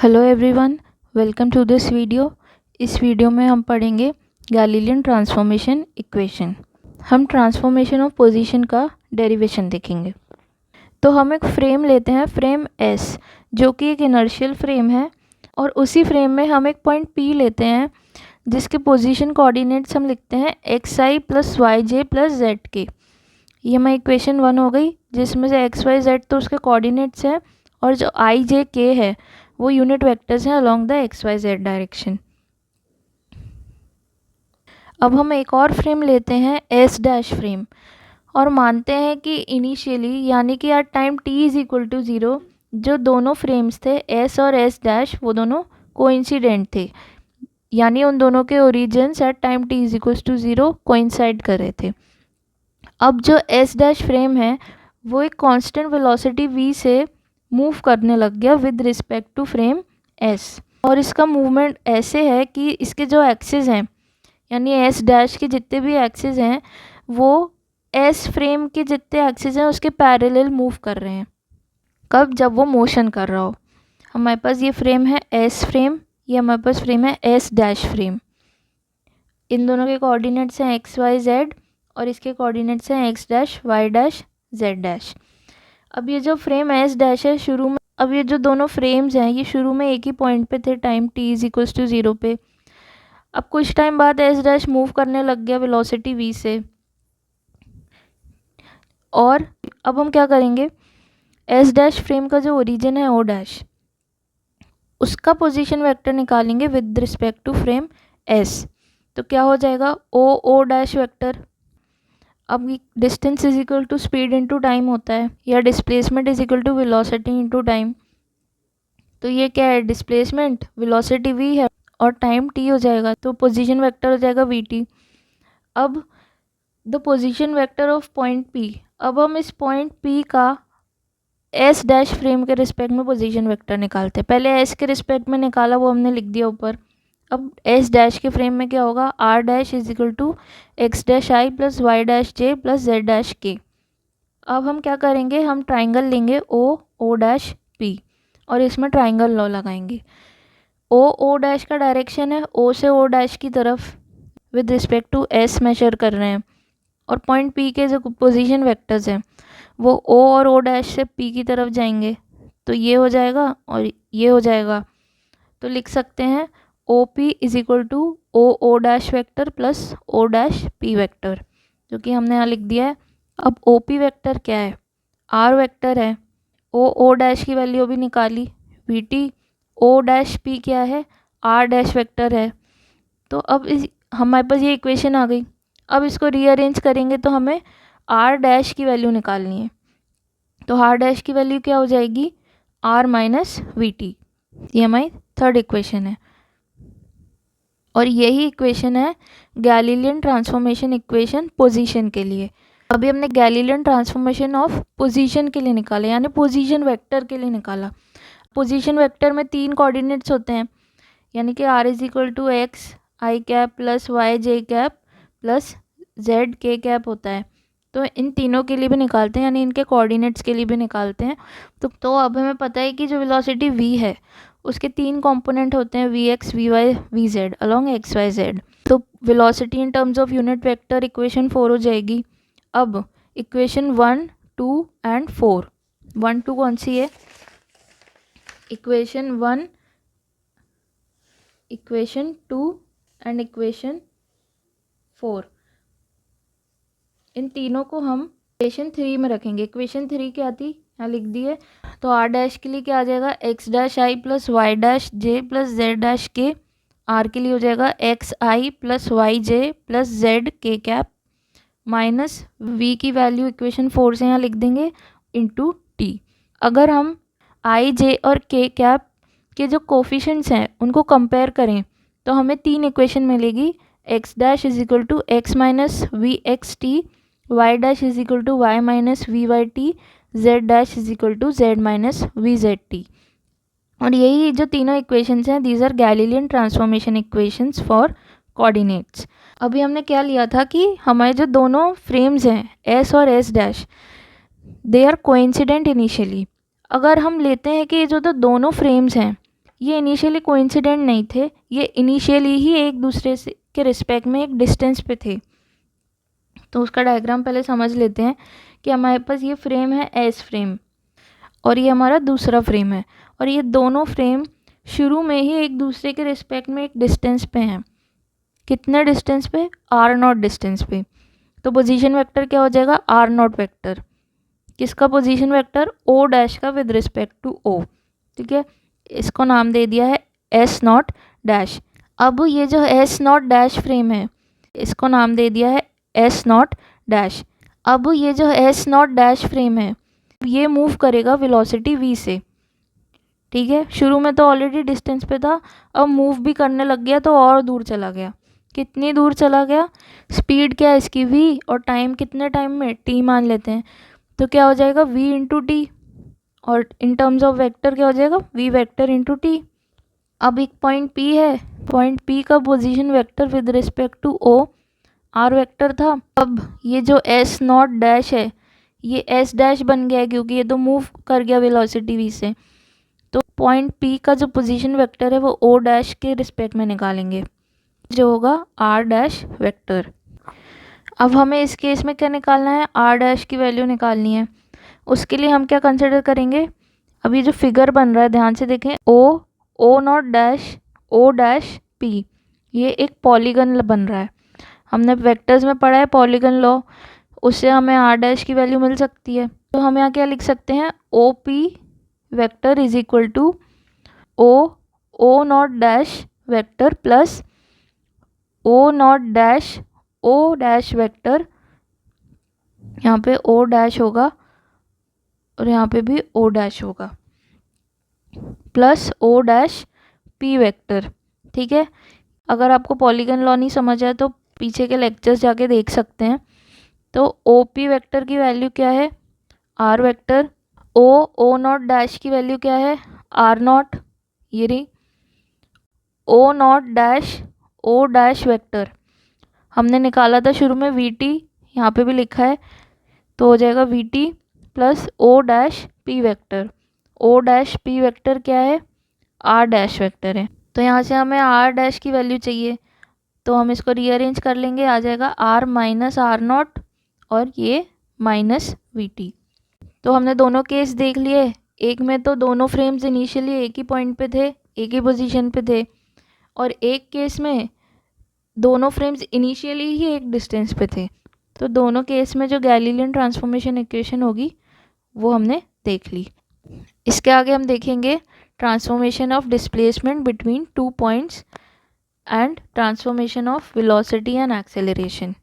Hello everyone, welcome to this video. इस video में हम पढ़ेंगे गैलीलियन ट्रांसफॉर्मेशन इक्वेशन। हम ट्रांसफॉर्मेशन ऑफ पोजीशन का डेरिवेशन देखेंगे। तो हम एक फ्रेम लेते हैं, फ्रेम एस, जो कि एक इनर्शियल फ्रेम है, और उसी फ्रेम में हम एक पॉइंट पी लेते हैं जिसके पोजीशन कोऑर्डिनेट्स हम लिखते हैं x i plus y j plus z के। ये हमारी इक्वेशन 1 हो गई, जिसमें से एक्स वाई जेड तो उसके कोऑर्डिनेट्स हैं और जो आई जे के है वो यूनिट वेक्टर्स हैं along the x y z direction. अब हम एक और फ्रेम लेते हैं एस डैश फ्रेम, और मानते हैं कि इनिशियली यानी कि at time t is equal to 0 जो दोनों फ्रेम्स थे एस और एस डैश वो दोनों कोइंसिडेंट थे, यानी उन दोनों के origins at time t is equal to 0 coincide कर रहे थे। अब जो एस डैश फ्रेम है वो एक कांस्टेंट वेलोसिटी v से मूव करने लग गया with respect to frame S, और इसका मूवमेंट ऐसे है कि इसके जो एक्सिस हैं यानी एस डैश के जितने भी एक्सिस हैं वो एस फ्रेम के जितने एक्सिस हैं उसके पैरेलल मूव कर रहे हैं। कब? जब वो मोशन कर रहा हो। हमारे पास ये फ्रेम है एस फ्रेम, ये हमारे पास फ्रेम है एस डैश फ्रेम। इन दोनों के कोऑर्डिनेट्स हैं एक्स वाई जेड और इसके कोऑर्डिनेट्स हैं x dash y dash z dash. अब ये जो फ्रेम एस डैश है शुरू में, अब ये जो दोनों फ्रेम्स हैं ये शुरू में एक ही पॉइंट पे थे time t is equal to 0 पे। अब कुछ टाइम बाद एस डैश मूव करने लग गया वेलोसिटी v से, और अब हम क्या करेंगे, एस डैश फ्रेम का जो ओरिजिन है ओ डैश, उसका पोजीशन वेक्टर निकालेंगे with respect to frame S. तो क्या हो जाएगा, ओ डैश वेक्टर। अब distance is equal to speed into time होता है, या displacement is equal to velocity into time. तो ये क्या है, डिस्प्लेसमेंट वेलोसिटी v है और टाइम t हो जाएगा, तो पोजीशन वेक्टर हो जाएगा vt। अब the position vector of point p, अब हम इस पॉइंट p का s डैश फ्रेम के रिस्पेक्ट में पोजीशन वेक्टर निकालते हैं। पहले s के रिस्पेक्ट में निकाला, वो हमने लिख दिया ऊपर। अब s डैश के फ्रेम में क्या होगा, r dash is equal to x dash i plus y dash j plus z dash k. अब हम क्या करेंगे, हम ट्राइंगल लेंगे ओ डैश p और इसमें ट्राइंगल लॉ लगाएंगे। ओ डैश का डायरेक्शन है ओ से ओ डैश की तरफ with respect to S measure कर रहे हैं, और पॉइंट पी के जो पोजीशन वेक्टर्स हैं वो ओ और ओ डैश से पी की तरफ जाएंगे। तो ये हो जाएगा और ये हो जाएगा, तो लिख सकते हैं O P is equal to O dash vector plus O dash P vector, जो कि हमने यहाँ लिख दिया है। अब ओ पी वेक्टर क्या है, आर वेक्टर है, ओ डैश की वैल्यू भी निकाली v t, O dash P क्या है, आर डैश वेक्टर है। तो अब इस हमारे पास ये इक्वेशन आ गई। अब इसको रीअरेंज करेंगे तो हमें आर डैश की वैल्यू निकालनी है। तो आर डैश की वैल्यू क्या हो जाएगी, आर माइनस वी टी। ये हमारी थर्ड इक्वेशन है, और यही इक्वेशन है गैलीलियन ट्रांसफॉर्मेशन इक्वेशन पोजीशन के लिए। अभी हमने गैलीलियन ट्रांसफॉर्मेशन ऑफ पोजीशन के लिए निकाला, यानी पोजीशन वेक्टर के लिए निकाला। पोजीशन वेक्टर में 3 कोऑर्डिनेट्स होते हैं, यानी कि r is equal to x i cap plus y j cap plus z k cap होता है। तो इन तीनों के लिए भी निकालते हैं, यानी इनके कोऑर्डिनेट्स के लिए भी निकालते हैं। तो अब हमें पता है कि जो वेलोसिटी v है उसके 3 कंपोनेंट होते हैं, v x v y v z along x y z. तो velocity in terms of unit vector equation 4 हो जाएगी। अब इक्वेशन 1, 2 एंड 4, 1, 2 कौन सी है, इक्वेशन 1, इक्वेशन 2 एंड इक्वेशन 4, इन तीनों को हम इक्वेशन 3 में रखेंगे। इक्वेशन 3 क्या थी, यहाँ लिख दी है। तो आर डैश के लिए क्या आ जाएगा, x dash i plus y dash j plus z dash k. R के लिए हो जाएगा x i plus y j plus z k cap minus v की वैल्यू इक्वेशन 4 से यहाँ लिख देंगे इंटू टी। अगर हम आई जे और के कैप के जो कोफिशेंट्स हैं उनको कंपेयर करें तो हमें 3 इक्वेशन मिलेगी, x dash is equal to x minus v x t, y dash is equal to y minus v y t, z dash is equal to z minus v z t. और यही जो तीनों equations हैं these are Galilean transformation equations for coordinates. अभी हमने क्या लिया था कि हमारे जो दोनों फ्रेम्स हैं एस और S dash they are coincident initially. अगर हम लेते हैं कि जो दोनों फ्रेम्स हैं ये इनिशियली कोइंसिडेंट नहीं थे, ये इनिशियली ही एक दूसरे से के रिस्पेक्ट में एक डिस्टेंस पे थे। तो उसका डायग्राम पहले समझ लेते हैं कि हमारे पास ये फ्रेम है एस फ्रेम और ये हमारा दूसरा फ्रेम है, और ये दोनों फ्रेम शुरू में ही एक दूसरे के रिस्पेक्ट में एक डिस्टेंस पे हैं। कितने डिस्टेंस पे? r0 डिस्टेंस पे। तो पोजीशन वेक्टर क्या हो जाएगा? r0 vector. किसका पोजीशन वेक्टर? o डैश का विद रिस्पेक्ट टू o। ठीक है, इसको नाम दे दिया है s0 डैश। अब ये जो s0 डैश फ्रेम है इसको नाम दे दिया है s0 डैश। अब ये जो s0 डैश फ्रेम है ये मूव करेगा वेलोसिटी v से। ठीक है, शुरू में तो ऑलरेडी डिस्टेंस पे था, अब मूव भी करने लग गया तो और दूर चला गया। कितनी दूर चला गया? स्पीड क्या है इसकी? v, और टाइम कितने टाइम में? t मान लेते हैं। तो क्या हो जाएगा? v इंटू टी, और इन टर्म्स ऑफ वेक्टर क्या हो जाएगा? v vector into t. अब एक पॉइंट p है, पॉइंट p का position vector with respect to o r vector था। अब ये जो s0 डैश है ये s डैश बन गया है क्योंकि ये तो मूव कर गया वेलोसिटी v से। तो पॉइंट p का जो पोजीशन वेक्टर है वो o डैश के रिस्पेक्ट में निकालेंगे, जो होगा r डैश वेक्टर। अब हमें इस केस में क्या निकालना है? r डैश की वैल्यू निकालनी है। उसके लिए हम क्या कंसिडर करेंगे? अब ये जो फिगर बन रहा है ध्यान से देखें, o not dash o dash p, ये एक पॉलीगन बन रहा है। हमने वेक्टर्स में पढ़ा है पॉलीगन लॉ, उससे हमें r डैश की वैल्यू मिल सकती है। तो हम यहाँ क्या लिख सकते हैं? OP vector is equal to o not dash vector plus o not dash o dash vector, यहाँ पे o डैश होगा और यहाँ पे भी o डैश होगा, plus o dash p vector. ठीक है, अगर आपको पॉलीगन लॉ नहीं समझ आए तो पीछे के लेक्चर्स जाके देख सकते हैं। तो OP वेक्टर की वैल्यू क्या है? r vector. o not dash की वैल्यू क्या है? r0, ये रही। o not dash o dash vector हमने निकाला था शुरू में VT, यहाँ पे भी लिखा है, तो हो जाएगा VT plus o dash p vector. o dash p vector क्या है? r डैश वेक्टर है। तो यहाँ से हमें r डैश की वैल्यू चाहिए, तो हम इसको रीअरेंज कर लेंगे, आ जाएगा r माइनस r0 और ये माइनस VT। तो हमने दोनों केस देख लिए। एक में तो दोनों फ्रेम्स इनिशियली एक ही पॉइंट पे थे, एक ही पोजीशन पे थे, और एक केस में दोनों फ्रेम्स इनिशियली ही एक डिस्टेंस पे थे। तो दोनों केस में जो गैलीलियन ट्रांसफॉर्मेशन इक्वेशन होगी वो हमने देख ली। इसके आगे हम देखेंगे transformation of displacement between 2 points and transformation of velocity and acceleration.